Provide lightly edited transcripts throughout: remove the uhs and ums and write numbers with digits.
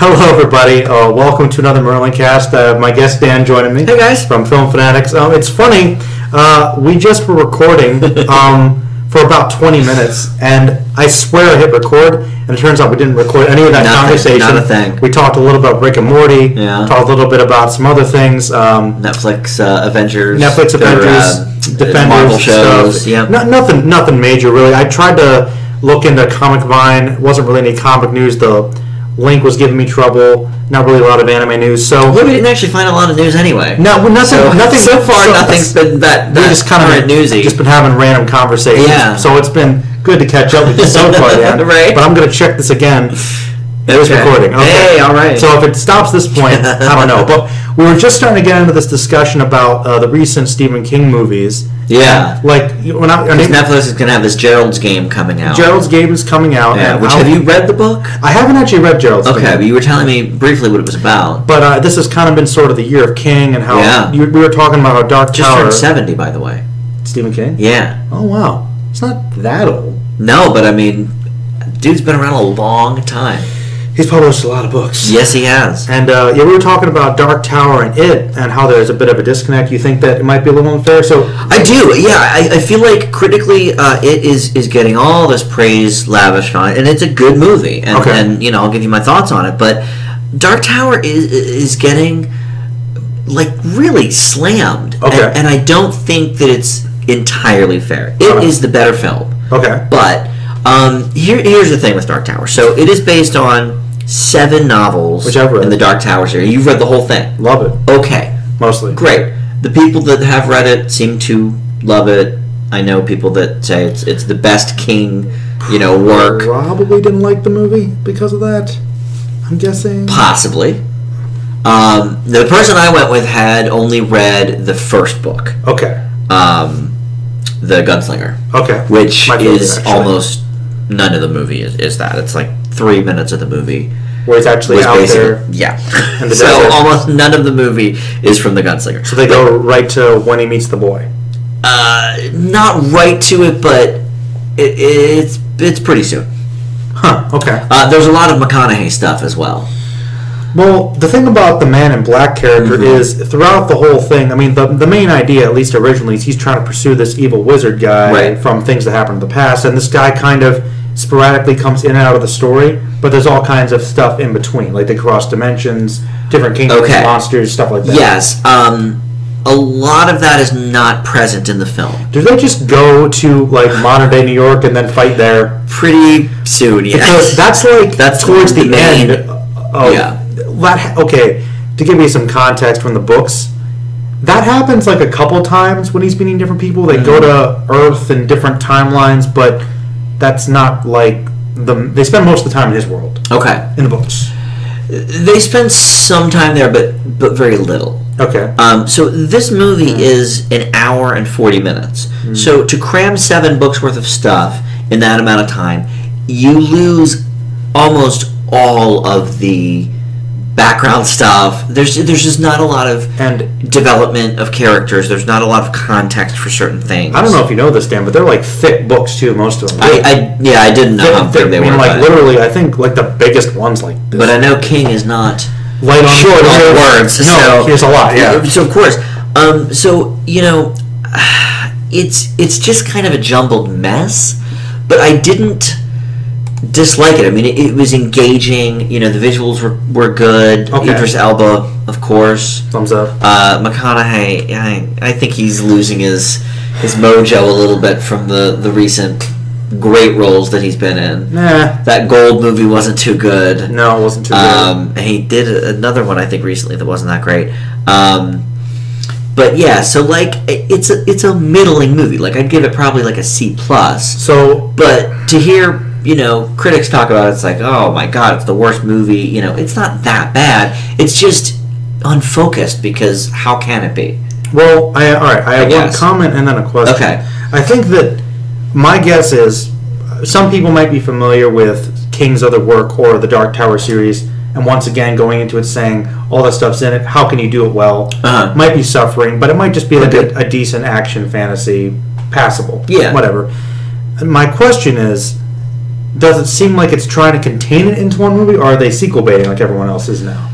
Hello, everybody. Welcome to another MerlinCast. My guest Dan joining me. Hey, guys. From Film Fanatics. It's funny. We just were recording for about 20 minutes, and I swear I hit record, and it turns out we didn't record any of that conversation. Not a thing. We talked a little about Rick and Morty. Yeah. Talked a little bit about some other things. Avengers. Defenders, Marvel shows. Stuff. Yeah. Nothing major really. I tried to look into Comic Vine. It wasn't really any comic news. The link was giving me trouble. Not really a lot of anime news. So we didn't actually find a lot of news anyway. Nothing's been that we just kind of newsy. Just been having random conversations. Yeah. So it's been good to catch up with you so far, Dan. Right. But I'm going to check this again. It is recording. Okay. Hey, all right. So if it stops this point, I don't know. But we were just starting to get into this discussion about the recent Stephen King movies. Yeah. Like Netflix is going to have this Gerald's Game coming out. Gerald's Game is coming out. Yeah. Have you read the book? I haven't actually read Gerald's Game. Okay, but you were telling me briefly what it was about. But this has kind of been sort of the year of King and how we were talking about how Dark Tower. Just turned 70, by the way. Stephen King? Yeah. Oh, wow. It's not that old. No, but I mean, dude's been around a long time. He's published a lot of books. Yes, he has. And we were talking about Dark Tower and It, and how there's a bit of a disconnect. You think that it might be a little unfair? So I do. Yeah, I feel like critically, It is getting all this praise lavished on it, and it's a good movie. And, and I'll give you my thoughts on it. But Dark Tower is getting like really slammed. Okay. And I don't think that it's entirely fair. It is the better film. Okay. But here's the thing with Dark Tower. So it is based on 7 novels which I've read. In the Dark Tower series. You've read the whole thing? Love it. Okay. Mostly. Great. The people that have read it seem to love it. I know people that say it's the best King, work. Probably didn't like the movie because of that, I'm guessing. Possibly. The person I went with had only read the first book. Okay. The Gunslinger. Okay. Which is almost none of the movie is that. It's like 3 minutes of the movie. Where it's actually out there. Yeah. In the so desert. almost none of the movie is from the Gunslinger. So they go right to when he meets the boy. Not right to it, but it's pretty soon. Huh. Okay. There's a lot of McConaughey stuff as well. Well, the thing about the Man in Black character is throughout the whole thing, I mean, the main idea, at least originally, is he's trying to pursue this evil wizard guy from things that happened in the past, and this guy kind of sporadically comes in and out of the story, but there's all kinds of stuff in between, like they cross dimensions, different kingdoms, monsters, stuff like that. Yes. A lot of that is not present in the film. Do they just go to like modern day New York and then fight there? Pretty soon, yeah. Because that's towards the end. Okay, to give you some context from the books, that happens like a couple times when he's meeting different people. They go to Earth in different timelines, but that's not like they spend most of the time in his world. Okay. In the books. They spend some time there, but very little. Okay. So this movie is an hour and 40 minutes. So to cram 7 books worth of stuff in that amount of time, you lose almost all of the background stuff. There's just not a lot of development of characters. There's not a lot of context for certain things. I don't know if you know this, Dan, but they're like thick books too. Most of them. I didn't know how thick they were. Like literally, I think like the biggest ones like this. But I know King is not light on short on words. No, so here's a lot. Yeah. So of course, it's just kind of a jumbled mess. But I didn't dislike it. I mean, it was engaging. The visuals were good. Okay. Idris Elba, of course. Thumbs up. McConaughey, I think he's losing his mojo a little bit from the recent great roles that he's been in. Nah. That Gold movie wasn't too good. No, it wasn't too good. He did another one, I think, recently that wasn't that great. But yeah, so like it's a middling movie. Like I'd give it probably like a C+. So, but to hear critics talk about it, it's like, oh my god, it's the worst movie. It's not that bad. It's just unfocused because how can it be? Well, all right. I have one comment and then a question. Okay. I think that my guess is some people might be familiar with King's other work or the Dark Tower series, and once again going into it saying all that stuff's in it. How can you do it well? Might be suffering, but it might just be like a decent action fantasy, passable. Yeah. Whatever. And my question is, does it seem like it's trying to contain it into one movie, or are they sequel baiting like everyone else is now?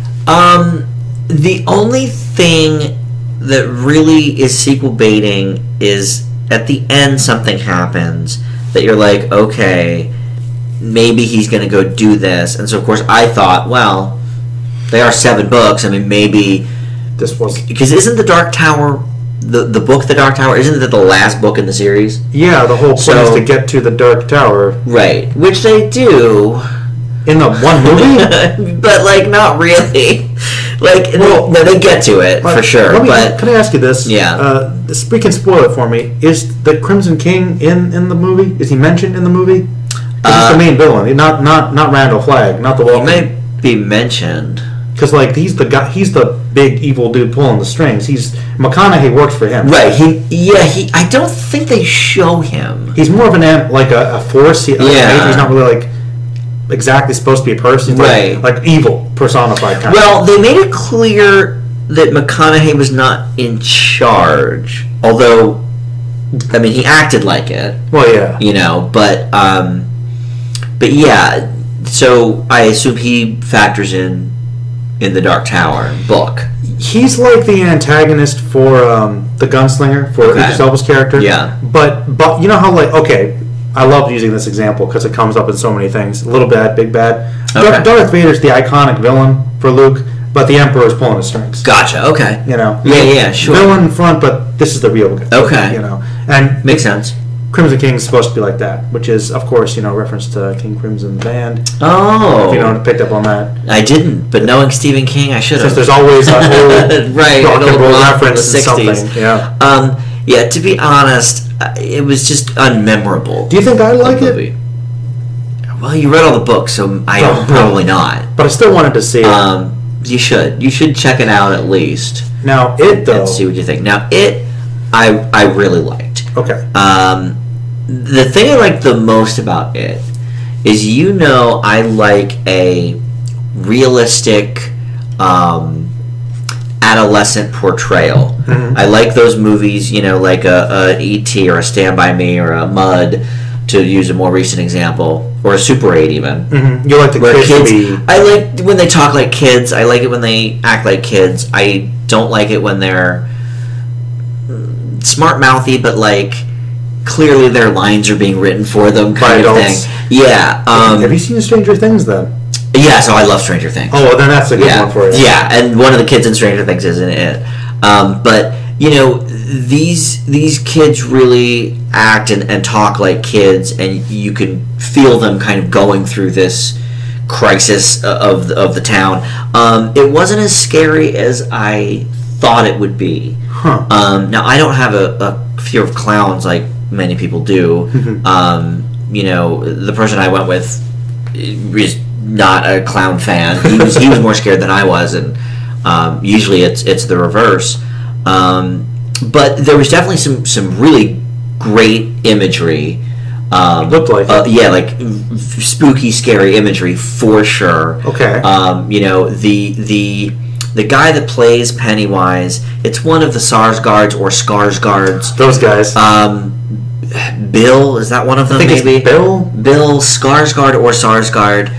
The only thing that really is sequel baiting is at the end something happens that you're like, okay, maybe he's going to go do this. And so, of course, I thought, well, they are 7 books. I mean, maybe... This was... Because isn't The Dark Tower... The book The Dark Tower, isn't it the last book in the series? Yeah, the whole point is to get to the Dark Tower. Right. Which they do... In the one movie? But, like, not really. Like, well, no, they get to it, for sure. Can I ask you this? Yeah. We can spoil it for me. Is the Crimson King in the movie? Is he mentioned in the movie? He's the main villain. Not Randall Flagg, not the Walking. He may be mentioned. Because, like, he's the guy. He's the big evil dude pulling the strings. McConaughey works for him. Right. I don't think they show him. He's more of a force. He's not really, like, exactly supposed to be a person. He's right. Like evil personified kind of. They made it clear that McConaughey was not in charge. Although, I mean, he acted like it. Well, yeah. You know, but yeah. So I assume he factors in the Dark Tower book. He's like the antagonist for the gunslinger, for Idris Elba's character. Yeah. But you know how, like, okay, I love using this example because it comes up in so many things. Little bad, big bad. Okay. Darth Vader's the iconic villain for Luke, but the Emperor's pulling the strings. Gotcha. Okay. You know. Yeah. Sure. Villain in front, but this is the real guy. Okay. You know, and makes sense. Crimson King is supposed to be like that, which is, of course, reference to King Crimson Band. Oh. If you don't picked up on that. I didn't, but knowing Stephen King, I should have. Since there's always an old rock and roll reference to something. Yeah. Yeah, to be honest, it was just unmemorable. Do you think I like it? Well, you read all the books, so probably not. But I still wanted to see it. You should. You should check it out at least. Now, it, though. And see what you think. Now, it, I really liked. Okay. The thing I liked the most about it is, I like a realistic adolescent portrayal. Mm-hmm. I like those movies, like a E.T. or a Stand By Me or a Mud, to use a more recent example, or a Super 8 even. Mm-hmm. You like the kids? I like when they talk like kids. I like it when they act like kids. I don't like it when they're smart mouthy, but like clearly their lines are being written for them kind of thing. Yeah. Have you seen Stranger Things then? Yeah, so I love Stranger Things. Oh, well, then that's a good one for you. Yeah, and one of the kids in Stranger Things is in it. But these kids really act and talk like kids, and you can feel them kind of going through this crisis of the town. It wasn't as scary as I thought it would be. Huh. Now, I don't have a fear of clowns like many people do. The person I went with is not a clown fan. He was more scared than I was, and usually it's the reverse. But there was definitely some really great imagery. Looked like it. Yeah, like spooky, scary imagery for sure. Okay. The guy that plays Pennywise, it's one of the Sarsgaards or Skarsgards. Those guys. Bill, is that one of them? I think maybe? It's Bill Skarsgård or Sarsgaard.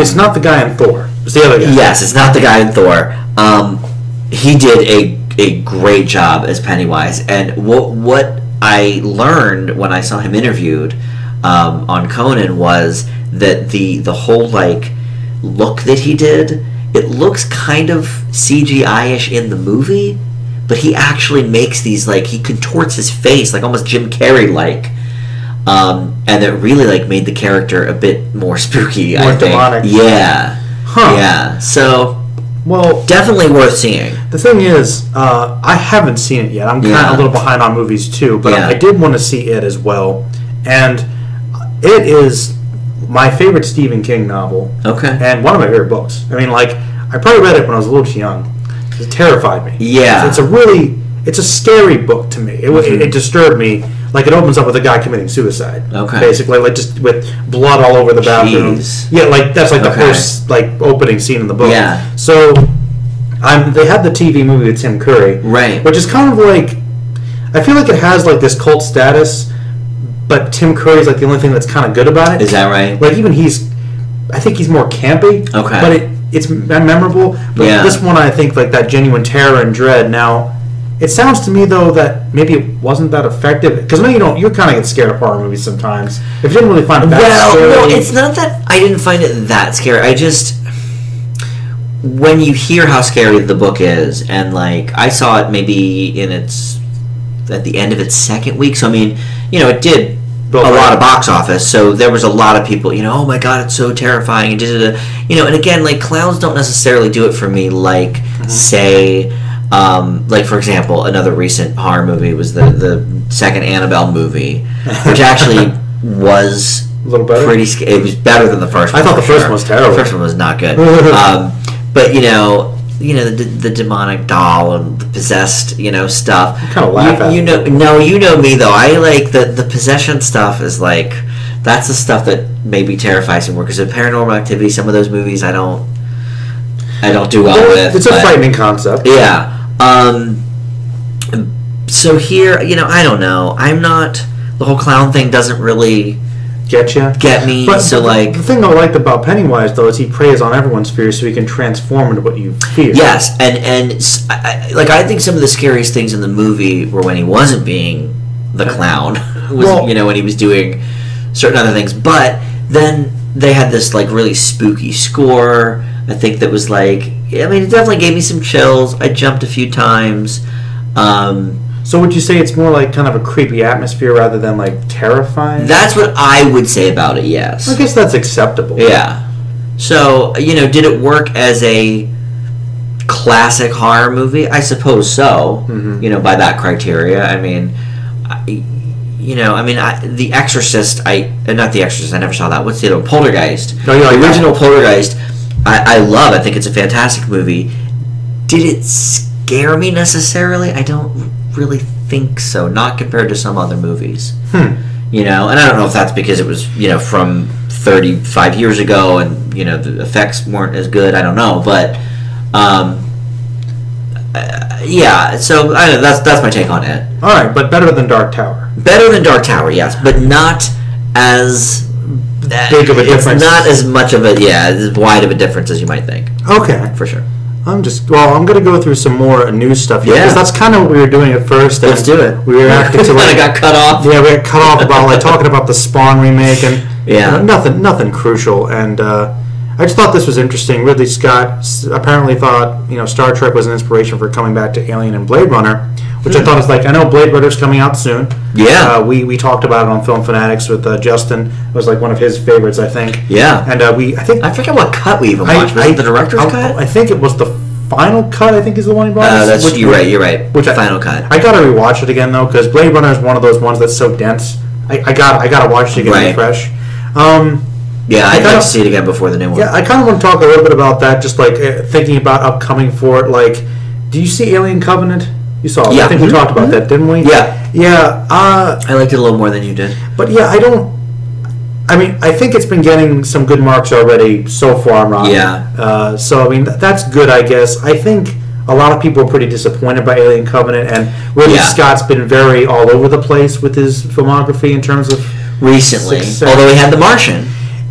It's not the guy in Thor. It's the other guy. Yes, it's not the guy in Thor. He did a great job as Pennywise, and what I learned when I saw him interviewed on Conan was that the whole like look that he did, it looks kind of CGI-ish in the movie, but he actually makes these, like, he contorts his face like almost Jim Carrey like. And it really like made the character a bit more spooky. More demonic. Yeah. Huh. Yeah. So, well, definitely worth seeing. The thing is, I haven't seen it yet. I'm kind of a little behind on movies too, but I did want to see it as well. And it is my favorite Stephen King novel. Okay. And one of my favorite books. I mean, like, I probably read it when I was a little too young. It terrified me. Yeah. It's a scary book to me. It disturbed me. Like, it opens up with a guy committing suicide. Okay. Basically, like, just with blood all over the bathroom. Jeez. Yeah, like, that's like the first, like, opening scene in the book. Yeah. So, they had the TV movie with Tim Curry. Right. Which is kind of like, I feel like it has, like, this cult status, but Tim Curry's like the only thing that's kind of good about it. Is that right? Like even I think he's more campy. Okay. But it's memorable. But this one, I think like that genuine terror and dread. Now, it sounds to me though that maybe it wasn't that effective because I know you kind of get scared of horror movies sometimes. If you didn't really find it that scary. Well, it's not that I didn't find it that scary. I just when you hear how scary the book is, and like I saw it maybe at the end of its second week. So I mean, it did a lot of box office. So there was a lot of people, oh my god, it's so terrifying, and and again, like clowns don't necessarily do it for me. Like say, like for example, another recent horror movie was the second Annabelle movie, which actually was a little better. It was better than the first one. I thought the first one was terrible. The first one was not good. But the demonic doll and the possessed, stuff. You kind of laugh at it. No, you know me though. I like the possession stuff is like that's the stuff that maybe terrifies me more because of Paranormal Activity. Some of those movies I don't do well with. It's a frightening concept. Yeah. So here, I don't know. I'm not. The whole clown thing doesn't really get me. But the thing I liked about Pennywise though is he preys on everyone's fears, so he can transform into what you fear. Yes, and I think some of the scariest things in the movie were when he wasn't being the clown, when he was doing certain other things. But then they had this like really spooky score. I think that was like, it definitely gave me some chills. I jumped a few times. So would you say it's more like kind of a creepy atmosphere rather than like terrifying? That's what I would say about it, yes. I guess that's acceptable. Yeah. So, did it work as a classic horror movie? I suppose so, by that criteria. The Exorcist, not The Exorcist, I never saw that. What's the other one? Poltergeist. No, the original Poltergeist, I love. I think it's a fantastic movie. Did it scare me necessarily? I don't really think so, not compared to some other movies. And I don't know if that's because it was from 35 years ago and the effects weren't as good. I don't know, but so I don't know, that's my take on it. All right, but better than Dark Tower. Better than Dark Tower, yes, but not as big of a difference. It's not as much of as wide of a difference as you might think. Okay, for sure. I'm going to go through some more news stuff here because that's kind of what we were doing at first. Let's do it. We were acting to I got cut off. Yeah, we got cut off about talking about the Spawn remake and nothing crucial. And I just thought this was interesting. Ridley Scott apparently thought Star Trek was an inspiration for coming back to Alien and Blade Runner, which I thought was I know Blade Runner's coming out soon. Yeah. We talked about it on Film Fanatics with Justin. It was one of his favorites, I think. Yeah. And I forget what cut we even watched. Was it the director's cut? I think it was the final cut. I think is the one he brought. You're right. Which final cut? I gotta rewatch it again though because Blade Runner is one of those ones that's so dense. I gotta watch it again fresh. I'd like to see it again before the new one. Yeah, I kind of want to talk a little bit about that. Just thinking about upcoming for it. Do you see Alien Covenant? You saw it. Yeah. I think we talked about that, didn't we? Yeah. Yeah. I liked it a little more than you did. But yeah, I think it's been getting some good marks already so far, Ron. Yeah. So that's good, I guess. I think a lot of people are pretty disappointed by Alien Covenant, and Ridley Scott's been very all over the place with his filmography in terms of recently. success. Although he had The Martian,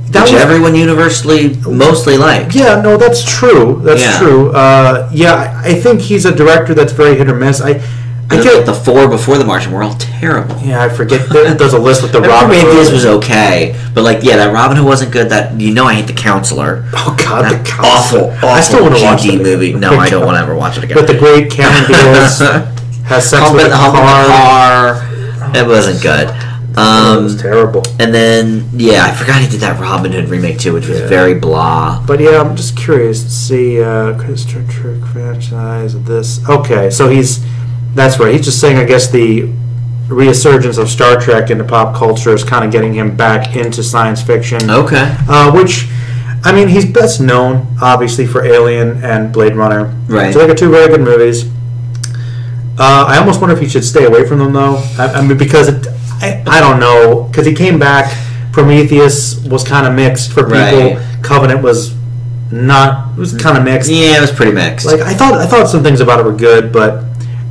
which everyone universally mostly liked. Yeah, no, that's true. That's true. I think he's a director that's very hit or miss. I get the four before The Martian were all terrible. Yeah, I forget. There's a list with the Robin Hood. Prometheus was okay, but that Robin Hood wasn't good. That I hate The Counselor. Oh God, that The Counselor. Awful. I still want to watch the movie. No, I don't want to ever watch it again. But the great Cameron Diaz has sex with a car. It wasn't good. It was terrible. And then I forgot he did that Robin Hood remake too, which was very blah. But I'm just curious to see Star Trek franchise of this. Okay, so that's right. He's just saying, I guess, the resurgence of Star Trek into pop culture is kind of getting him back into science fiction. Okay. Which, he's best known, obviously, for Alien and Blade Runner. Right. So they got two very good movies. I almost wonder if he should stay away from them, though. Because I don't know. Because he came back. Prometheus was kind of mixed for people. Right. Covenant was not. It was kind of mixed. Yeah, it was pretty mixed. I thought some things about it were good, but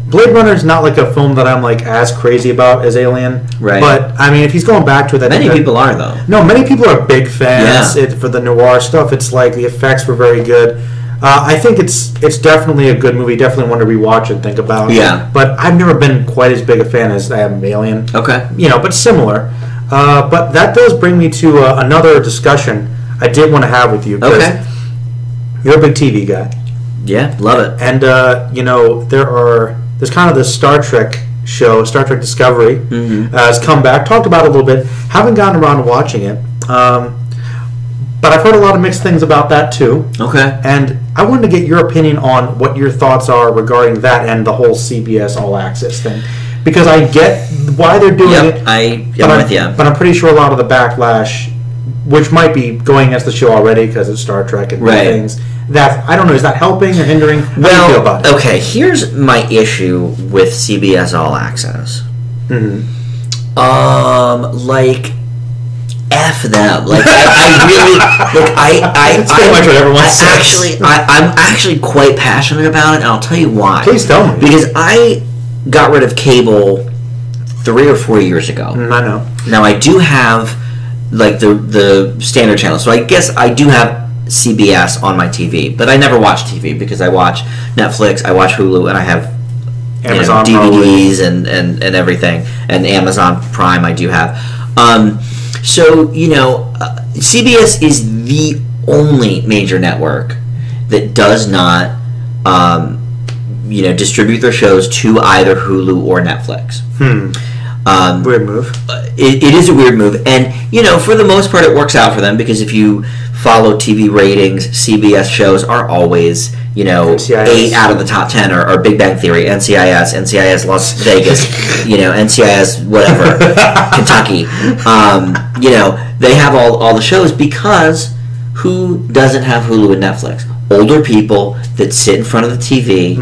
Blade Runner is not like a film that I'm like as crazy about as Alien. Right. But I mean, if he's going back to it, many people are though. No, many people are big fans. Yeah. For the noir stuff, it's like the effects were very good. I think it's definitely a good movie. Definitely one to rewatch and think about. Yeah. But I've never been quite as big a fan as I am of Alien. Okay. But similar. But that does bring me to another discussion I did want to have with you. Okay. You're a big TV guy. Yeah, love it. And there's kind of this Star Trek show, Star Trek Discovery, has come back. Talked about it a little bit. Haven't gotten around to watching it. But I've heard a lot of mixed things about that too. Okay. And I wanted to get your opinion on what your thoughts are regarding that and the whole CBS All Access thing. Because I get why they're doing it. I'm with you. But I'm pretty sure a lot of the backlash, which might be going against the show already because it's Star Trek and things, that, I don't know, is that helping or hindering? How do you feel about it? Okay, here's my issue with CBS All Access. F them. Like I really That's pretty much what everyone says. I'm actually quite passionate about it, and I'll tell you why. Please tell me. Because I got rid of cable 3 or 4 years ago. I know. Now I do have like the standard channel, so I guess I do have CBS on my TV, but I never watch TV because I watch Netflix, I watch Hulu, and I have Amazon DVDs and everything, and Amazon Prime I do have. So CBS is the only major network that does not distribute their shows to either Hulu or Netflix. Weird move. It is a weird move, and for the most part, it works out for them because if you follow TV ratings, CBS shows are always NCIS. 8 out of the top 10 are Big Bang Theory, NCIS Las Vegas, NCIS whatever, Kentucky. They have all the shows because who doesn't have Hulu and Netflix? Older people that sit in front of the TV,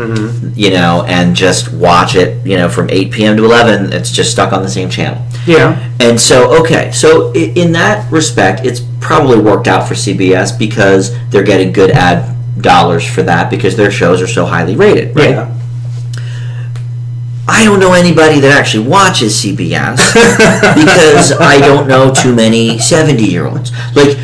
and just watch it, from 8 p.m. to 11. It's just stuck on the same channel. Yeah. And so, so in that respect, it's probably worked out for CBS because they're getting good ad dollars for that because their shows are so highly rated, right? Yeah. I don't know anybody that actually watches CBS because I don't know too many 70-year-olds. Like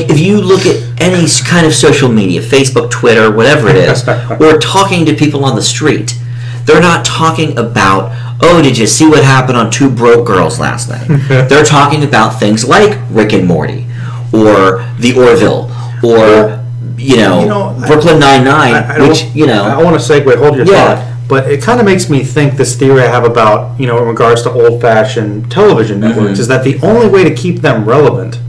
if you look at any kind of social media, Facebook, Twitter, whatever it is, or talking to people on the street, they're not talking about, oh, did you see what happened on Two Broke Girls last night? They're talking about things like Rick and Morty, or The Orville, or Brooklyn Nine-Nine, which I want to segue. Hold your thought. But it kind of makes me think this theory I have about, in regards to old-fashioned television networks, is that the only way to keep them relevant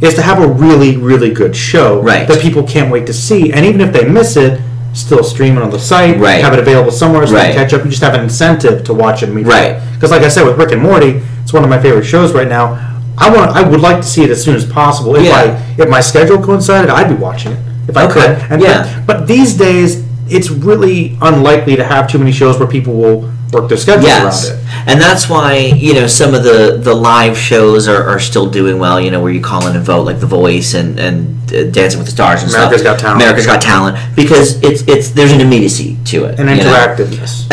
is to have a really, really good show that people can't wait to see. And even if they miss it, still stream it on the site, have it available somewhere so they can catch up. You just have an incentive to watch it immediately. Because like I said, with Rick and Morty, it's one of my favorite shows right now. I would like to see it as soon as possible. If my schedule coincided, I'd be watching it if I could. But these days, it's really unlikely to have too many shows where people will work their schedules around it. And that's why, some of the live shows are still doing well, where you call in and vote, like The Voice and Dancing with the Stars and America's Got Talent. America's Got Talent, because there's an immediacy to it. An interactiveness.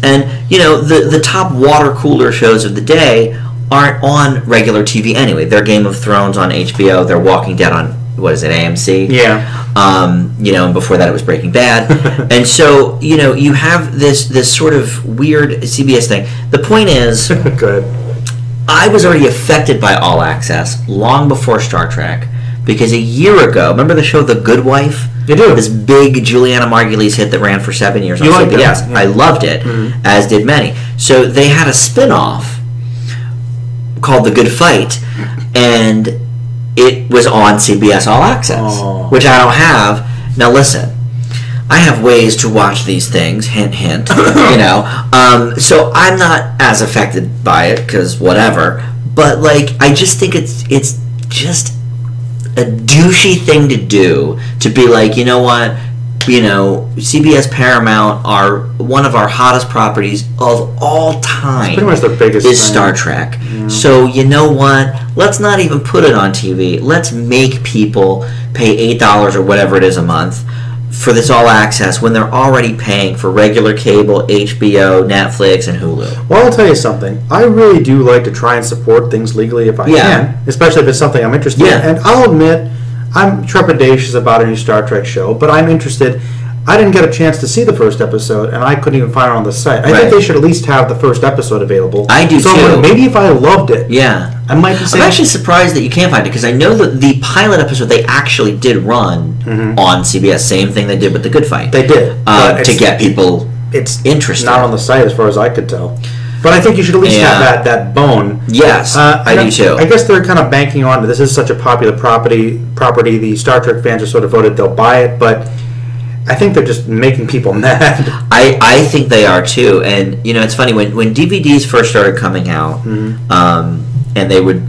And, the top water cooler shows of the day aren't on regular TV anyway. They're Game of Thrones on HBO, they're Walking Dead on, AMC? Yeah. And before that it was Breaking Bad. And so, you have this sort of weird CBS thing. The point is, good. I was already affected by All Access long before Star Trek, because a year ago, remember the show The Good Wife? You do. This big Juliana Margulies hit that ran for 7 years on CBS. Yeah. I loved it, as did many. So they had a spin-off called The Good Fight, and it was on CBS All Access, which I don't have. Now listen, I have ways to watch these things, hint, hint, so I'm not as affected by it, because whatever, but, I just think it's just a douchey thing to do, to be like, you know what, CBS Paramount are one of our hottest properties of all time. Pretty much the biggest is thing. Star Trek. Yeah. So you know what? Let's not even put it on TV. Let's make people pay $8 or whatever it is a month for this all access when they're already paying for regular cable, HBO, Netflix, and Hulu? Well, I'll tell you something. I really do like to try and support things legally if I can, especially if it's something I'm interested in. And I'll admit, I'm trepidatious about a new Star Trek show, but I'm interested. I didn't get a chance to see the first episode, and I couldn't even find it on the site. I think they should at least have the first episode available. I do too. Maybe if I loved it, I might be saying. I'm actually surprised that you can't find it, because I know that the pilot episode they actually did run on CBS. Same thing they did with The Good Fight. They did. To get people interested. Not on the site as far as I could tell. But I think you should at least have that bone. Yes, I do too. I guess they're kind of banking on this is such a popular property. The Star Trek fans are sort of voted they'll buy it, but I think they're just making people mad. I think they are too. And it's funny when DVDs first started coming out, and they would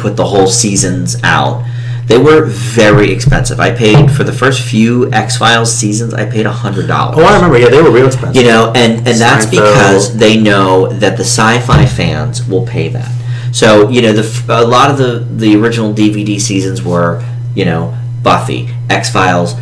put the whole seasons out. They were very expensive. I paid for the first few X-Files seasons. I paid $100. Oh, I remember. Yeah, they were real expensive. And that's because they know that the sci-fi fans will pay that. So a lot of the original DVD seasons were Buffy, X-Files,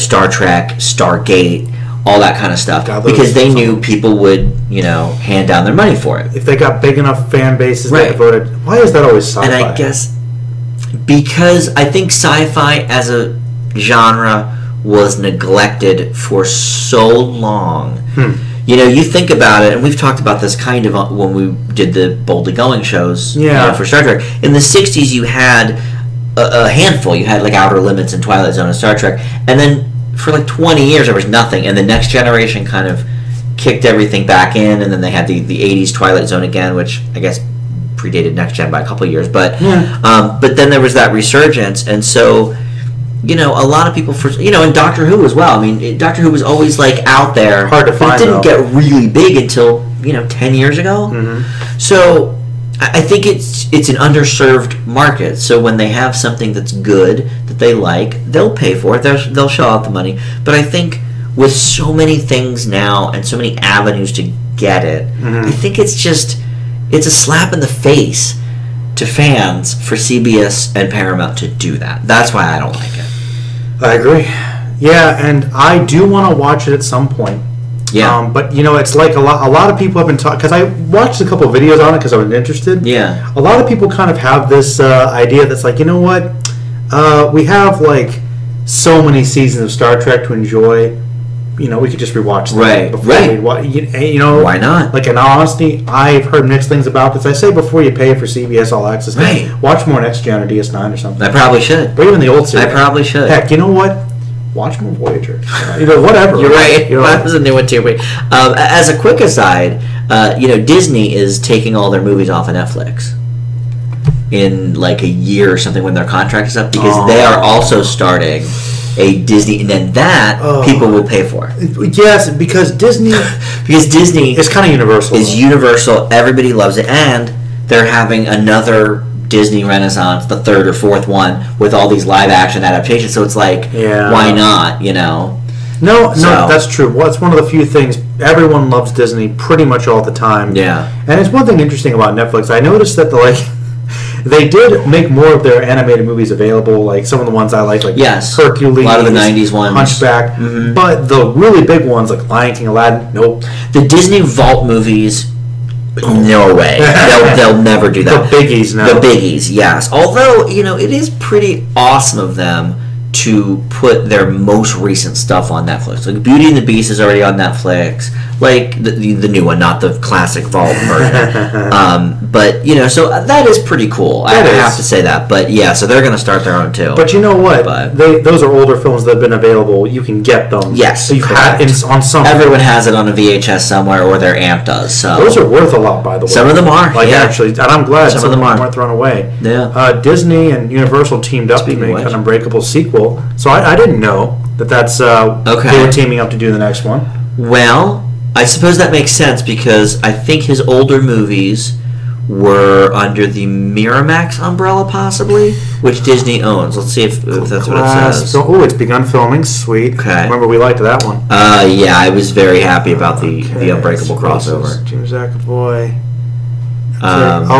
Star Trek, Stargate, all that kind of stuff, because they knew people would hand down their money for it. If they got big enough fan bases, they devoted. Why is that always sci-fi? And I guess because I think sci-fi as a genre was neglected for so long. You think about it, and we've talked about this kind of when we did the Boldly Going shows for Star Trek. In the 60s, you had a handful. You had like Outer Limits and Twilight Zone and Star Trek. And then for like 20 years, there was nothing. And the Next Generation kind of kicked everything back in. And then they had the 80s Twilight Zone again, which I guess predated Next Gen by a couple of years. But then there was that resurgence. And so, a lot of people, and Doctor Who as well. I mean, Doctor Who was always like out there. Hard to find, but it didn't get really big until, 10 years ago. So I think it's an underserved market. So when they have something that's good, that they like, they'll pay for it. They'll shell out the money. But I think with so many things now and so many avenues to get it, I think it's a slap in the face to fans for CBS and Paramount to do that. That's why I don't like it. I agree. Yeah, and I do want to watch it at some point. Yeah. But it's like a lot of people have been talking, because I watched a couple of videos on it because I was interested. Yeah. A lot of people kind of have this idea that's like, what? We have like so many seasons of Star Trek to enjoy. We could just rewatch them before we watch. Why not? Like, in all honesty, I've heard mixed things about this. I say before you pay for CBS All Access, watch more Next Gen or DS9 or something. I probably should. Or even the old series. I probably should. Heck, you know what? Watch more Voyager. Whatever. You're right. That was a new one too. As a quick aside, Disney is taking all their movies off of Netflix in like a year or something when their contract is up, because they are also starting a Disney, and then that people will pay for. Yes, because Disney is kind of universal. Is universal. Everybody loves it, and they're having another Disney Renaissance, the third or fourth one, with all these live action adaptations. So it's like, why not? No, that's true. Well, it's one of the few things. Everyone loves Disney pretty much all the time. Yeah, and it's one thing interesting about Netflix. I noticed that they did make more of their animated movies available, like some of the ones I like Hercules, a lot of the 90s ones, Hunchback, but the really big ones like Lion King, Aladdin, nope. The Disney Vault movies, no way. They'll never do that. The biggies, no. The biggies, yes. Although, it is pretty awesome of them to put their most recent stuff on Netflix. Like Beauty and the Beast is already on Netflix. Like the new one, not the classic Vault version. But so that is pretty cool. I have to say that. But yeah, so they're going to start their own too. But you know what? Those are older films that have been available. You can get them. Yes, so you've had on some. Everyone has it on a VHS somewhere, or their amp does. So those are worth a lot, by the way. Some of them are. Actually, and I'm glad some of them weren't thrown away. Yeah. Disney and Universal teamed up to make an Unbreakable sequel. So I didn't know that's okay. They were teaming up to do the next one. Well, I suppose that makes sense, because I think his older movies were under the Miramax umbrella, possibly, which Disney owns. Let's see if that's what it says. Oh, it's begun filming. Sweet. Okay. Remember, we liked that one. Yeah, I was very happy about the Unbreakable crossover. James McAvoy.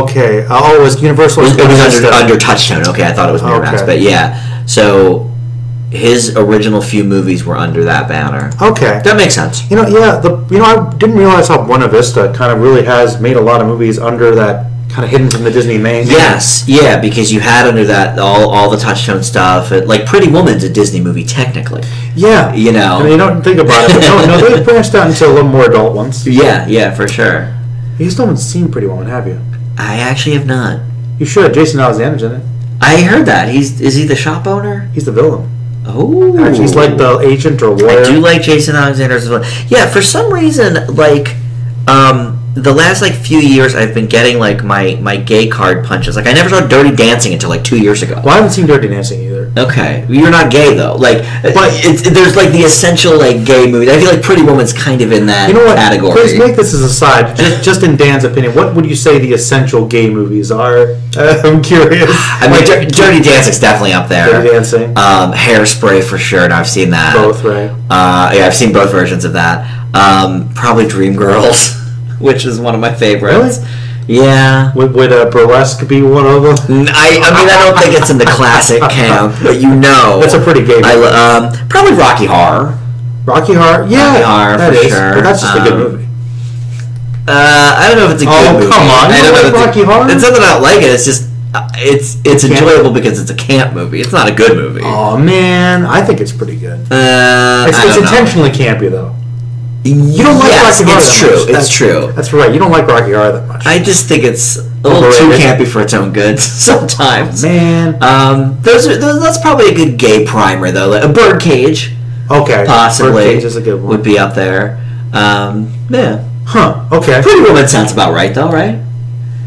Okay. It was Universal. It was under Touchstone. Okay, I thought it was Miramax, but yeah. So his original few movies were under that banner. Okay. That makes sense. Yeah, I didn't realize how Buena Vista kind of really has made a lot of movies under that, kind of hidden from the Disney name. Yes, yeah, because you had under that all the Touchstone stuff. Like Pretty Woman's a Disney movie, technically. Yeah. You know. I mean, you don't think about it. But no, they've branched out into a little more adult ones. Yeah, for sure. You still haven't seen Pretty Woman, have you? I actually have not. You should. Jason Alexander's in it. I heard that. Is he the shop owner? He's the villain. Oh. Actually, he's like the agent or lawyer. I do like Jason Alexander as well. Yeah, for some reason, like, the last, like, few years, I've been getting, like, my gay card punches. Like, I never saw Dirty Dancing until, like, 2 years ago. Well, I haven't seen Dirty Dancing either. Okay. You're not gay, though. Like, but there's, like, the essential, like, gay movie. I feel like Pretty Woman's kind of in that category. Please make this as a side. Just in Dan's opinion, what would you say the essential gay movies are? I'm curious. I mean, Dirty Dancing's definitely up there. Dirty Dancing. Hairspray, for sure, and I've seen that. Both, right? Yeah, I've seen both versions of that. Probably Dreamgirls, which is one of my favorites. Really? Yeah. Would Burlesque be one of them? I mean, I don't think it's in the classic camp, but That's a pretty gay movie. Probably Rocky Horror. Rocky Horror? Yeah. Rocky Horror, that for is, sure. But that's just a good movie. I don't know if it's a good movie. Oh, come on. I don't know if Rocky Horror? It's not that I don't like it, it's just... It's enjoyable because it's a camp movie. It's not a good movie. Oh, man. I think it's pretty good. It's intentionally campy, though. You don't like Rocky Horror it's true. that much. It's true. That's right. You don't like Rocky Horror that much. I just think it's a little too campy for its own good sometimes. Man. That's probably a good gay primer, though. Like a Birdcage. Okay. Possibly. Birdcage is a good one. Would be up there. Yeah. Huh. Okay. Pretty Woman sounds about right, though, right?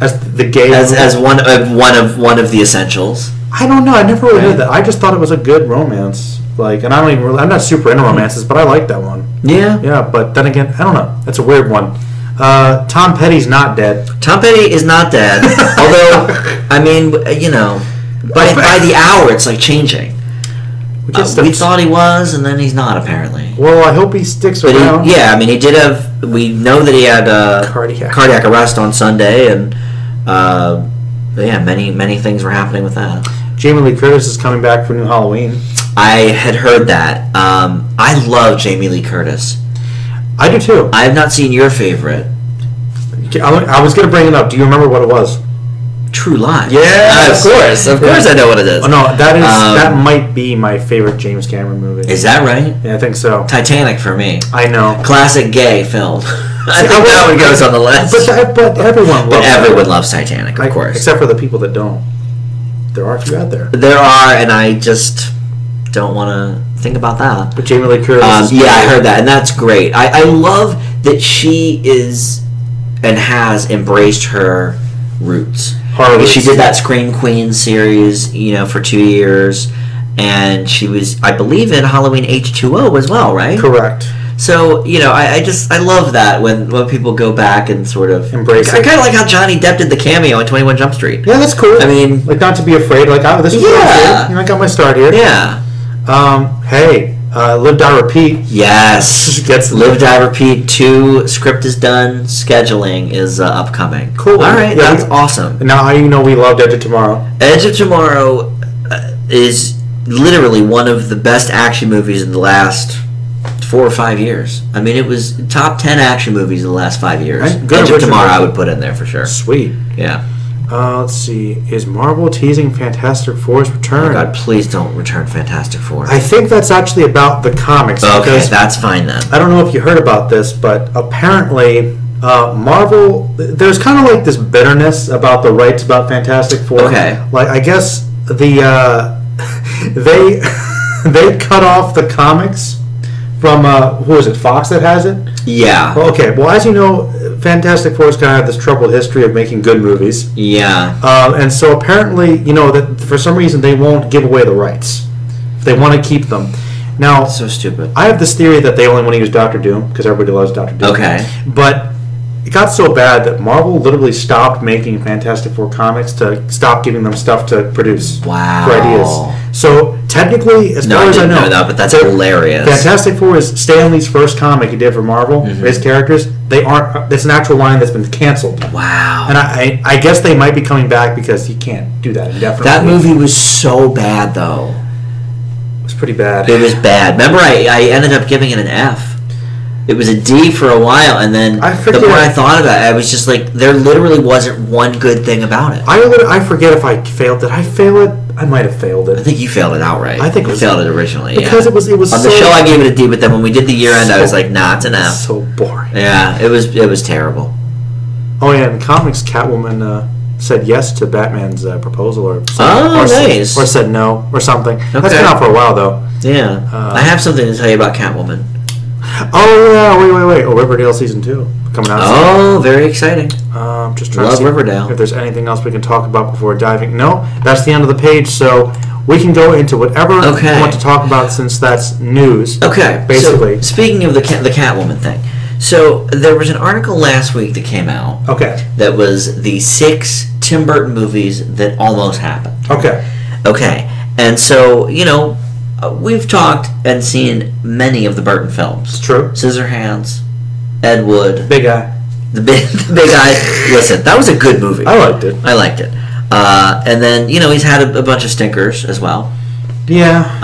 As the gay. As one of the essentials. I don't know. I never really heard that. I just thought it was a good romance. Like, and I'm not super into romances, but I like that one. Yeah. Yeah, but then again, I don't know. That's a weird one. Tom Petty's not dead. Tom Petty is not dead. Although, I mean, you know, by the hour, it's like changing. We thought he was, and then he's not, apparently. Well, I hope he sticks around. I mean, he did have... We know that he had cardiac arrest on Sunday, and, many things were happening with that. Jamie Lee Curtis is coming back for new Halloween. I had heard that. I love Jamie Lee Curtis. I do, too. I have not seen your favorite. I was going to bring it up. Do you remember what it was? True Lies. Yeah, of course I know what it is. Oh, no, that might be my favorite James Cameron movie. Is that right? Yeah, I think so. Titanic for me. I know. Classic gay film. I think that one goes on the list. But everyone loves Titanic, of course. Except for the people that don't. There are a few out there. There are, and I just don't want to think about that. But Jamie Lee Curtis. I heard that, and that's great. I love that she is and has embraced her roots. She did that Scream Queen series, for 2 years, and she was, I believe, in Halloween H2O as well, right? Correct. So, I love that when people go back and sort of embrace it. I kind of like how Johnny Depp did the cameo in 21 Jump Street. Yeah, that's cool. I mean, like, not to be afraid. Like, this is I got my start here. Yeah. Live, Die, Repeat. Yes. Live, Die, Repeat 2. Script is done. Scheduling is upcoming. Cool. All right. Yeah, that's awesome. Now we loved Edge of Tomorrow. Edge of Tomorrow is literally one of the best action movies in the last 4 or 5 years. I mean, it was top 10 action movies in the last 5 years. Edge of Tomorrow I would put in there for sure. Sweet. Yeah. Let's see. Is Marvel teasing Fantastic Four's return? Oh God, please don't return Fantastic Four. I think that's actually about the comics. Okay, that's fine then. I don't know if you heard about this, but apparently Marvel, there's kind of like this bitterness about the rights about Fantastic Four. Okay. Like, I guess they cut off the comics from, who is it, Fox that has it? Yeah. Well, okay, well, as you know, Fantastic Four has kind of had this troubled history of making good movies. Yeah. And so apparently, that for some reason they won't give away the rights. They want to keep them. Now, that's so stupid. I have this theory that they only want to use Doctor Doom because everybody loves Doctor Doom. Okay. But it got so bad that Marvel literally stopped making Fantastic Four comics to stop giving them stuff to produce. Wow. For ideas. So technically, as far as I know that, but that's hilarious. Fantastic Four is Stan Lee's first comic he did for Marvel. Mm-hmm. His characters, they aren't. It's an actual line that's been canceled. Wow. And I guess they might be coming back because you can't do that indefinitely. That movie was so bad, though. pretty bad. It was bad. Remember, I ended up giving it an F. It was a D for a while, and then the more I thought about it, I was just like, there literally wasn't one good thing about it. I forget if I failed. Did I fail it? I might have failed it. I think you failed it outright. I think you failed it originally. Because it was on the show I gave it a D, but then when we did the year end, I was like, nah, it's an F. So boring. Yeah, it was terrible. Oh yeah, in comics, Catwoman said yes to Batman's proposal, or nice, or said no, or something. Okay. That's been out for a while though. Yeah, I have something to tell you about Catwoman. Oh yeah, wait! Oh, Riverdale season 2 coming out. Oh, very exciting. Just trying to see Riverdale. If there's anything else we can talk about before diving. No, that's the end of the page. So we can go into whatever we want to talk about, since that's news. Okay, basically. So, speaking of the Catwoman thing, so there was an article last week that came out. Okay. That was the 6 Tim Burton movies that almost happened. Okay, and so we've talked and seen many of the Burton films. It's true. Scissorhands, Ed Wood, Big Eye. The big Eye. Listen, that was a good movie. I liked it. And then he's had a bunch of stinkers as well. Yeah.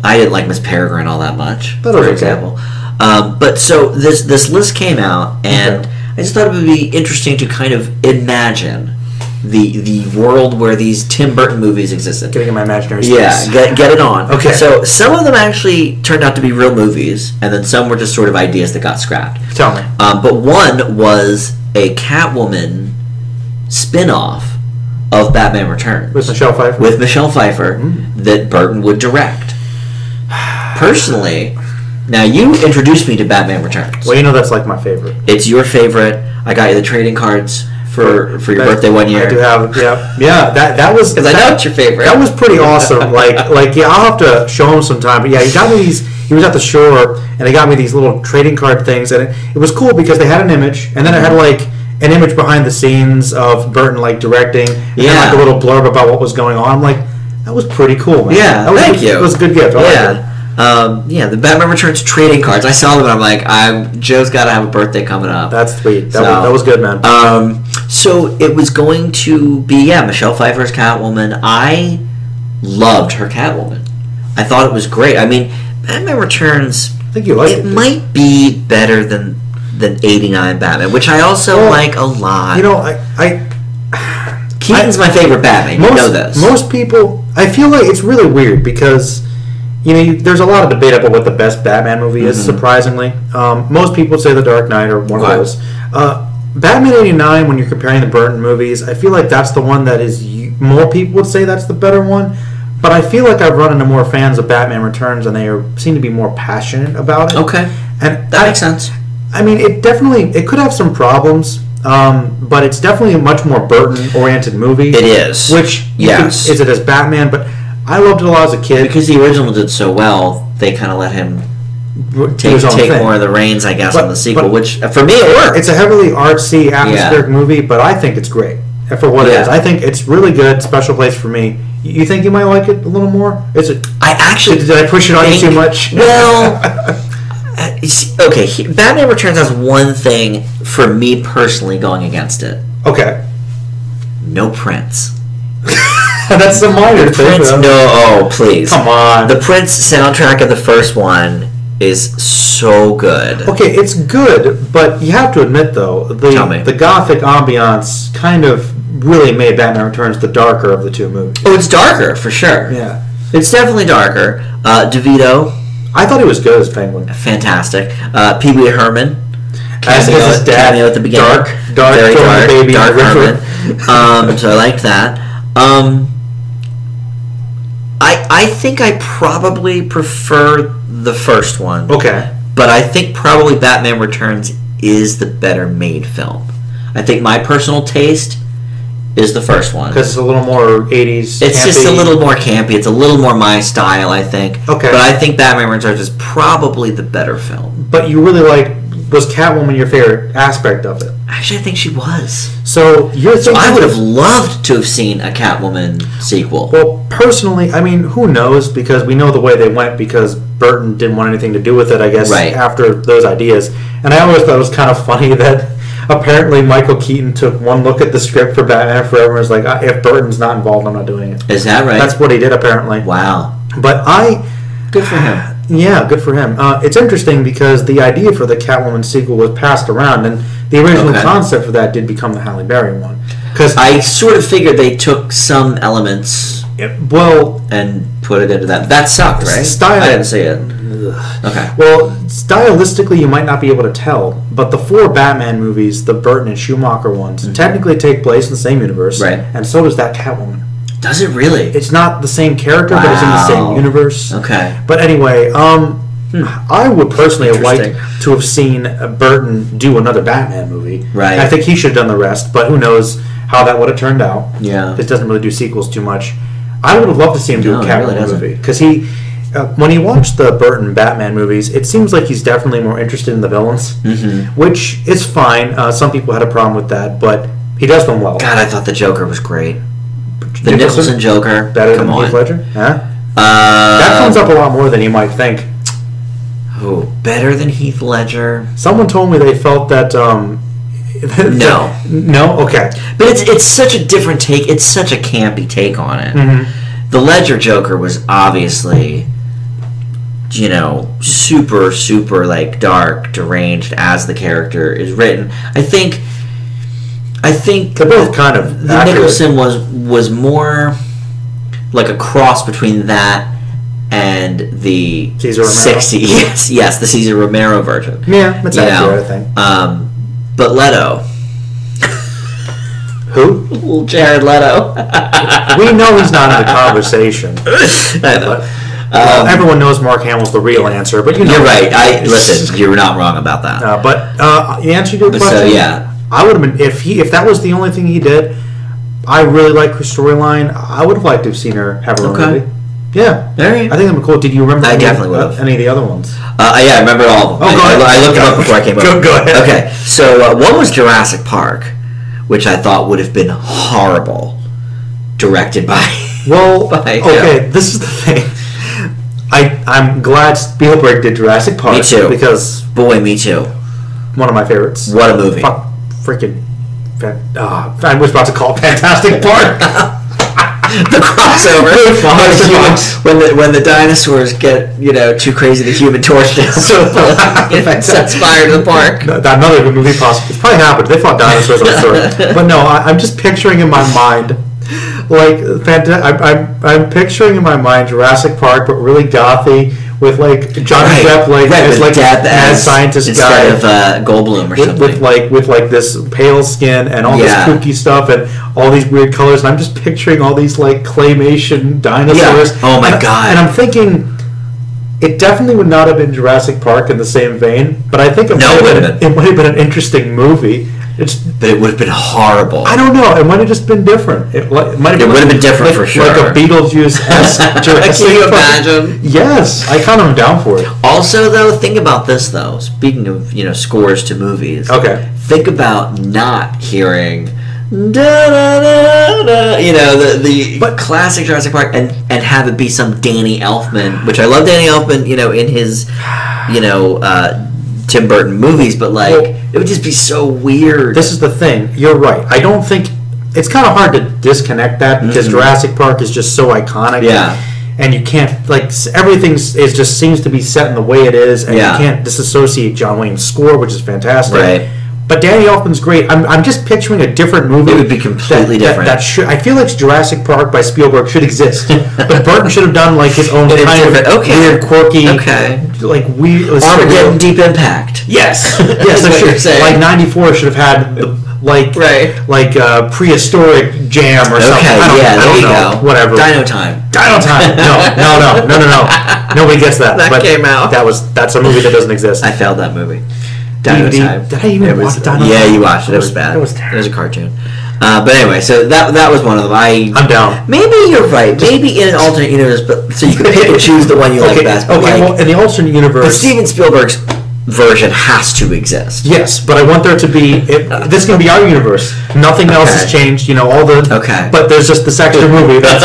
I didn't like Miss Peregrine all that much, for example. But so this list came out, and I just thought it would be interesting to kind of imagine the world where these Tim Burton movies existed. Getting in my imaginary space. Yeah, get it on. Okay. So some of them actually turned out to be real movies, and then some were just sort of ideas that got scrapped. Tell me. But one was a Catwoman spin-off of Batman Returns. With Michelle Pfeiffer? That Burton would direct. Personally, now you introduced me to Batman Returns. Well, that's like my favorite. It's your favorite. I got you the trading cards for your birthday one year. I do have, yeah. That was, because I know it's your favorite. That was pretty awesome. like I'll have to show him sometime. But yeah, he got me these. He was at the shore, and he got me these little trading card things, and it was cool because they had an image, and then it had like an image behind the scenes of Burton like directing, and then like a little blurb about what was going on. I'm like, that was pretty cool, man. Yeah, thank you. It was a good gift. The Batman Returns trading cards. I saw them and I'm like, Joe's got to have a birthday coming up. That's sweet. That was good, man. So it was going to be, Michelle Pfeiffer's Catwoman. I loved her Catwoman. I thought it was great. I mean, Batman Returns, I think you like it. It might be better than 89 Batman, which I also like a lot. Keaton's my favorite Batman. You know this. Most people, I feel like it's really weird because there's a lot of debate about what the best Batman movie is, surprisingly. Most people would say The Dark Knight or one of those. Batman 89, when you're comparing the Burton movies, I feel like that's the one that is... More people would say that's the better one. But I feel like I've run into more fans of Batman Returns, and they seem to be more passionate about it. Okay. And that makes sense. I mean, it could have some problems, but it's definitely a much more Burton-oriented movie. It is. Which, is it as Batman, but... I loved it a lot as a kid. Because the original did so well, they kind of let him take more of the reins, I guess, on the sequel, which, for me, it worked. It's a heavily artsy, atmospheric movie, but I think it's great for what it is. I think it's really good, special place for me. You think you might like it a little more? Did I push it on you too much? Well, okay, Batman Returns has one thing, for me personally, going against it. Okay. No Prince. That's the minor thing. Please. Come on. The Prince soundtrack of the first one is so good. Okay, it's good, but you have to admit, though, the gothic ambiance kind of really made Batman Returns the darker of the two movies. Oh, it's darker, for sure. Yeah. It's definitely darker. DeVito. I thought he was good as Penguin. Fantastic. Pee Wee Herman. As his dad. Cameo at the beginning. Dark, very dark, baby dark Herman. So I liked that. I think I probably prefer the first one. Okay. But I think probably Batman Returns is the better made film. I think my personal taste is the first one. Because it's a little more 80s It's campy. just a little more campy. It's a little more my style, I think. Okay. But I think Batman Returns is probably the better film. But you really was Catwoman your favorite aspect of it? Actually, I think she was. So you're thinking... I would have loved to have seen a Catwoman sequel. Well, personally, I mean, who knows? Because we know the way they went because Burton didn't want anything to do with it, I guess, after those ideas. And I always thought it was kind of funny that apparently Michael Keaton took one look at the script for Batman Forever and was like, if Burton's not involved, I'm not doing it. Is that right? That's what he did, apparently. Wow. But Good for him. Yeah, good for him. It's interesting because the idea for the Catwoman sequel was passed around, and the original concept for that did become the Halle Berry one. Because I sort of figured they took some elements and put it into that. That sucked, right? I didn't see it. Okay. Well, stylistically, you might not be able to tell, but the 4 Batman movies, the Burton and Schumacher ones, technically take place in the same universe, right? And so does that Catwoman. Does it really? It's not the same character, but it's in the same universe. Okay. But anyway, I would personally have liked to have seen Burton do another Batman movie. Right. I think he should have done the rest, but who knows how that would have turned out. Yeah. It doesn't really do sequels too much. I would have loved to see him do a Catwoman movie. Because when he watched the Burton Batman movies, it seems like he's definitely more interested in the villains, which is fine. Some people had a problem with that, but he does them well. God, I thought the Joker was great. The Nicholson Joker. Better than Heath Ledger? Huh? That comes up a lot more than you might think. Oh, better than Heath Ledger? Someone told me they felt that... No. No? Okay. But it's such a different take. It's such a campy take on it. The Ledger Joker was obviously, super, super, dark, deranged as the character is written. I think they're both kind of the accurate. Nicholson was more like a cross between that and the Cesar Romero. 60s. Yes, the Cesar Romero version. Yeah, that's accurate, I think. But Leto. Who? Little Jared Leto. We know he's not in the conversation. I know. Everyone knows Mark Hamill's the real answer, but you're right. Listen, you're not wrong about that. But the answer to your question, so, yeah. I would have been if that was the only thing he did. I really like her storyline. I would have liked to have seen her have her own movie. Yeah, all right. I think I'm cool. Did you remember? I definitely would have any of the other ones. Yeah, I remember all of them. Oh, go ahead. I looked them up before I came over. Go ahead. Okay, so one was Jurassic Park, which I thought would have been horrible, directed by. Okay, this is the thing. I'm glad Spielberg did Jurassic Park. Me too. Because me too. One of my favorites. What a movie! Freaking. I was about to call it Fantastic Park. The crossover. when the dinosaurs get too crazy to human torch them, sets fire to the park. Another good movie possibly. It's probably happened. They fought dinosaurs on the story. But no, I'm just picturing in my mind, I'm picturing in my mind Jurassic Park, but really gothy. With Johnny Depp as mad scientist instead guy of Goldblum or something with this pale skin and all this kooky stuff and all these weird colors, and I'm just picturing all these claymation dinosaurs. Yeah. Oh my god! And I'm thinking it definitely would not have been Jurassic Park in the same vein, but I think it might have been an interesting movie. But it would have been horrible. I don't know. It might have just been different. It would have been different for sure. Like a Beetlejuice-esque Jurassic Can you Park. imagine? Yes, I kind of am down for it. Also, though, think about this though. Speaking of scores to movies. Okay. Think about not hearing da da da da. The classic Jurassic Park and have it be some Danny Elfman, which I love Danny Elfman. In his Tim Burton movies, but it would just be so weird. This is the thing. You're right. I don't think it's kind of hard to disconnect that because Jurassic Park is just so iconic. Yeah. And you can't everything just seems to be set in the way it is, and you can't disassociate John Williams' score, which is fantastic. Right. But Danny Elfman's great. I'm just picturing a different movie. It would be completely different. That should. I feel like Jurassic Park by Spielberg should exist, but Burton should have done his own kind of weird, quirky, weird. Armageddon Deep Impact. Yes, yes. That's what you're saying. 94 should have had prehistoric jam or something. Okay, there you go. Whatever. Dino Time. No. Nobody gets that. That came out. That's a movie that doesn't exist. I failed that movie. Dino Time. Did I even watch Dino Time? Yeah, you watched it. It was bad. It was terrible. It was a cartoon. But anyway, so that was one of them. I'm down. Maybe you're right. Maybe in an alternate universe, but so you can pick and choose the one you like best. Well, in the alternate universe, but Steven Spielberg's version has to exist. Yes, but I want there to be. This can be our universe. Nothing else has changed. All the. Okay. But there's just this extra movie that's.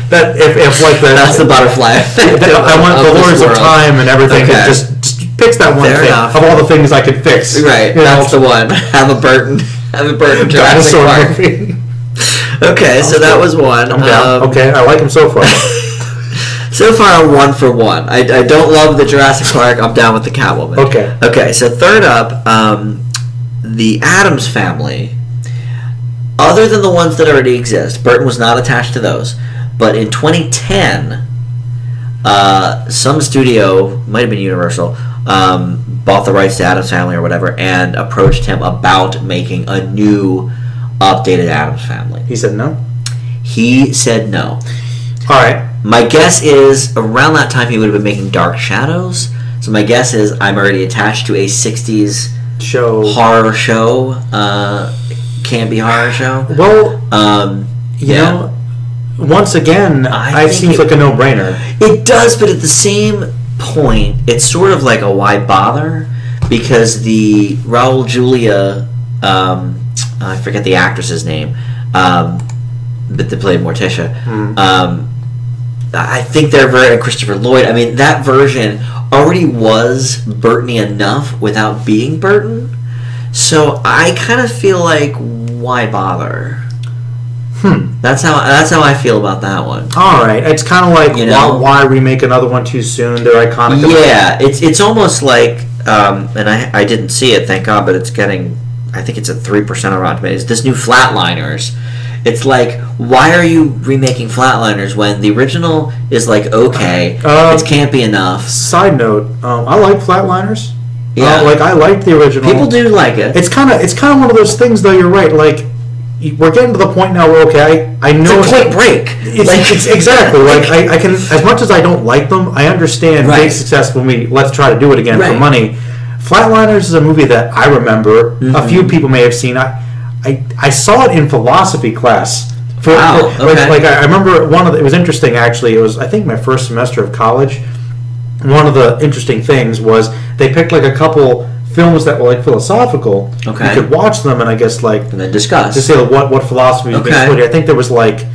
That if that's the butterfly. I want the Lords of Time and everything. Okay. Just fix that one thing of all the things I could fix. Right, that's the one. Have a Burton Jurassic Park. Okay, so that was one. I'm down. Okay, I like him so far. So far, 1 for 1. I don't love the Jurassic Park. I'm down with the Catwoman. Okay. Okay, so third up, the Addams Family. Other than the ones that already exist, Burton was not attached to those. But in 2010, some studio, might have been Universal, bought the rights to Addams Family or whatever, and approached him about making a new, updated Addams Family. He said no? He said no. All right. My guess is around that time he would have been making Dark Shadows. So my guess is I'm already attached to a 60s horror show, campy horror show. Well, you know, once again, it seems like a no-brainer. It does, but at the same point, it's sort of like a why bother, because the Raul Julia, I forget the actress's name, but they played Morticia. I think they're very Christopher Lloyd. I mean, that version already was Burton-y enough without being Burton, so I kind of feel like why bother? That's how I feel about that one. All right, it's kind of like, why remake another one too soon? They're iconic. Yeah, it's almost like, and I didn't see it, thank God, but it's getting, I think it's at 3% on Rotten Tomatoes. This new Flatliners. It's like, why are you remaking Flatliners when the original is like okay, it can't be enough. Side note, I like Flatliners. Yeah, I liked the original. People do like it. It's kind of one of those things, though. You're right. Like, we're getting to the point now where I know it's a Point Break. It's exactly like I can, as much as I don't like them, I understand big success when let's try to do it again for money. Flatliners is a movie that I remember. A few people may have seen. I saw it in philosophy class. I remember it was interesting actually. It was, I think, my first semester of college. One of the interesting things was they picked like a couple films that were like philosophical. Okay. You could watch them and I guess and then discuss to say what philosophy was being studied. I think there was like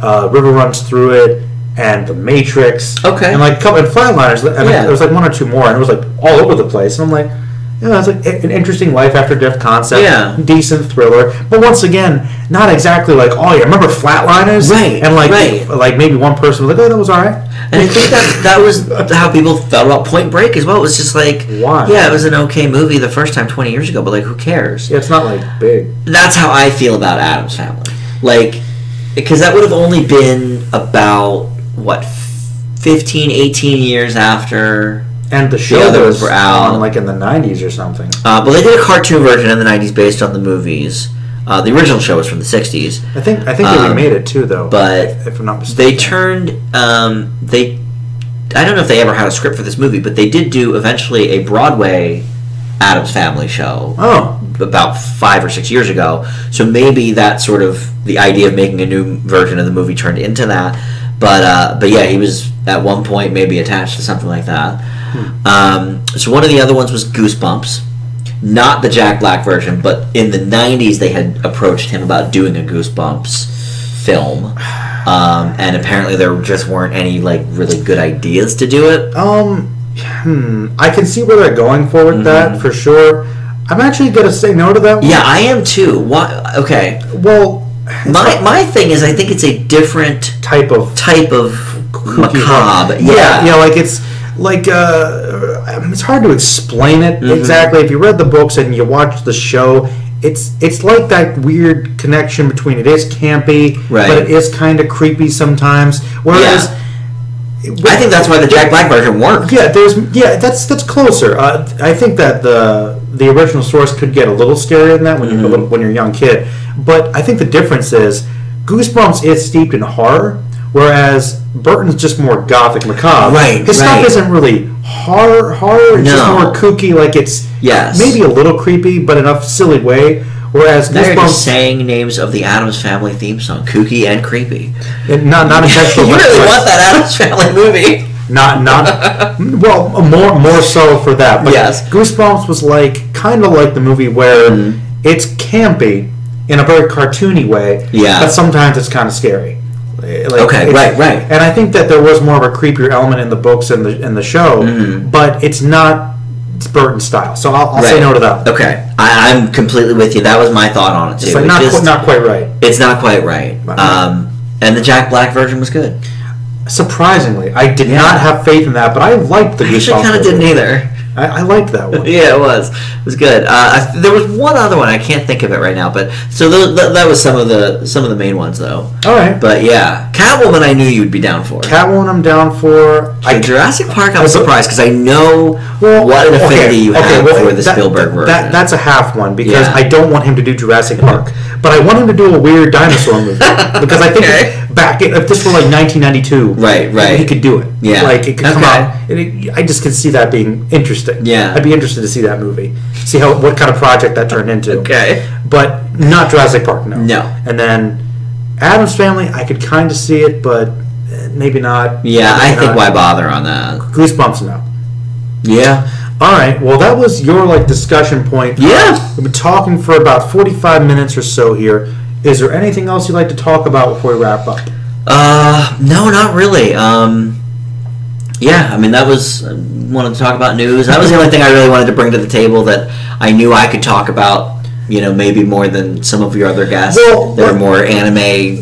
River Runs Through It and The Matrix. Okay. And like and Flatliners. There was like one or two more, and it was like all over the place. And I'm like, it's like an interesting life after death concept. Yeah. Decent thriller. But once again, not exactly like, you remember Flatliners? Right. And like maybe one person was like, that was all right. And I think that was how people felt about Point Break as well. It was just like, why? Yeah, it was an okay movie the first time 20 years ago, but like, who cares? Yeah, it's not like big. That's how I feel about Addams Family. Like, because that would have only been about, 15, 18 years after... And the show was out like in the 90s or something. But they did a cartoon version in the 90s based on the movies. The original show was from the 60s. I think they remade it too, though. But if I'm not mistaken, they turned I don't know if they ever had a script for this movie, but they did do eventually a Broadway Addams Family show. About 5 or 6 years ago. So maybe that sort of the idea of making a new version of the movie turned into that. But yeah, he was at one point maybe attached to something like that. So one of the other ones was Goosebumps. Not the Jack Black version, but in the 90s they had approached him about doing a Goosebumps film. And apparently there just weren't any really good ideas to do it. I can see where they're going for with that, for sure. I'm actually going to say no to that one. Yeah, I am too. Why? Okay. Well, my thing is I think it's a different type of macabre. Yeah, like it's like it's hard to explain it exactly. If you read the books and you watch the show, it's like that weird connection between it is campy, but it is kind of creepy sometimes. Whereas I think that's why the Jack Black version worked. That's closer. I think that the original source could get a little scarier than that when you're a young kid. But I think the difference is Goosebumps is steeped in horror, whereas Burton's just more gothic macabre. His stuff isn't really horror. It's just more kooky. Like it's maybe a little creepy, but in a silly way. Whereas they're just saying names of the Addams Family theme song, kooky and creepy. Not intentional. You really want that Addams Family movie? Not well, more so for that. But Goosebumps was kind of like the movie where it's campy in a very cartoony way. But sometimes it's kind of scary. Right. And I think that there was more of a creepier element in the books and the show, but it's not Burton style. So I'll say no to that. Okay, I'm completely with you. That was my thought on it too. It's not quite right. It's not quite right. And the Jack Black version was good. Surprisingly, I did not have faith in that, but I liked the Goosebumps. I actually kind of didn't either. I liked that one. Yeah, it was good. There was one other one I can't think of it right now, but so that was some of the main ones though. All right, but yeah, Catwoman I knew you'd be down for. Catwoman I'm down for. Jurassic Park I'm surprised because I know what an affinity you have for the Spielberg version. That's a half one because I don't want him to do Jurassic Park, but I want him to do a weird dinosaur movie because I think if this were like 1992, right, he could do it. Yeah, like it could come out. I just could see that being interesting. Yeah, I'd be interested to see that movie. See what kind of project that turned into. Okay, but not Jurassic Park. No. And then Addams Family, I could kind of see it, but maybe not. Yeah, I think why bother on that? Goosebumps, no. Yeah. All right. Well, that was your discussion point. Yeah. We've been talking for about 45 minutes or so here. Is there anything else you'd like to talk about before we wrap up? No, not really. Yeah, I mean, that was, wanted to talk about news. That was the only thing I really wanted to bring to the table that I knew I could talk about, maybe more than some of your other guests that are more anime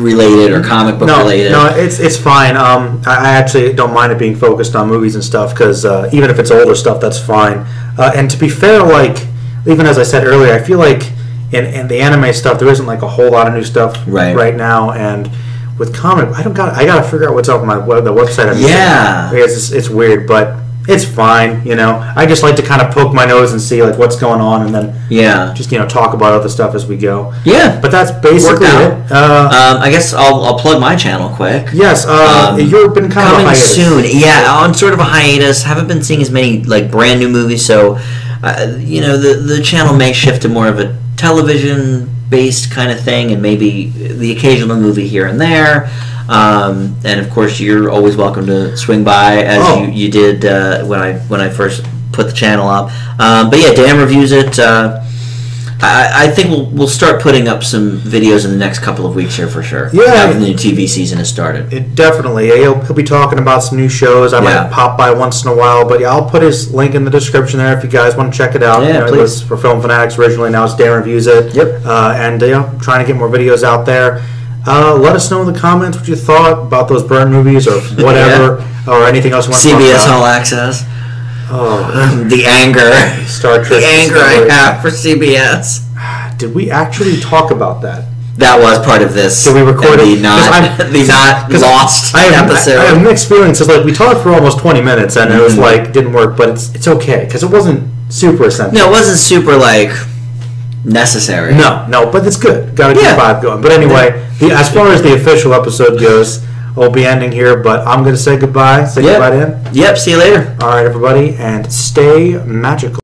related or comic book related. No, it's fine. I actually don't mind it being focused on movies and stuff because even if it's older stuff, that's fine. And to be fair, even as I said earlier, I feel like in the anime stuff, there isn't a whole lot of new stuff right now, and with comic, I gotta figure out what's up on the website. It's weird, but it's fine. I just like to kind of poke my nose and see what's going on, and then just talk about other stuff as we go. Yeah, but that's basically it. I guess I'll plug my channel quick. Yes, you've been kind of a hiatus. Soon. Yeah, on sort of a hiatus. Haven't been seeing as many brand new movies, so the channel may shift to more of a television-based kind of thing, and maybe the occasional movie here and there. And of course, you're always welcome to swing by as you did when I first put the channel up. But yeah, Dan reviews it. I think we'll start putting up some videos in the next couple of weeks here for sure. Yeah, now the new TV season has started. Definitely. He'll be talking about some new shows. I might pop by once in a while, but I'll put his link in the description there if you guys want to check it out. Yeah, please. It was for Film Fanatics originally. Now it's Dan Reviews It. Yep. And trying to get more videos out there. Let us know in the comments what you thought about those Burton movies or whatever, or anything else you want to talk about. CBS All Access. Oh, the anger. Star Trek. The anger I have for CBS. Did we actually talk about that? That was part of this. Did we record it? The not lost episode. I have mixed feelings. Because we talked for almost 20 minutes, and it was didn't work, but it's okay because it wasn't super essential. No, it wasn't super necessary. No, but it's good. Got a good vibe going. But anyway, as far as the official episode goes, we'll be ending here. But I'm going to say goodbye. Say goodbye to him. Yep. See you later. All right, everybody, and stay magical.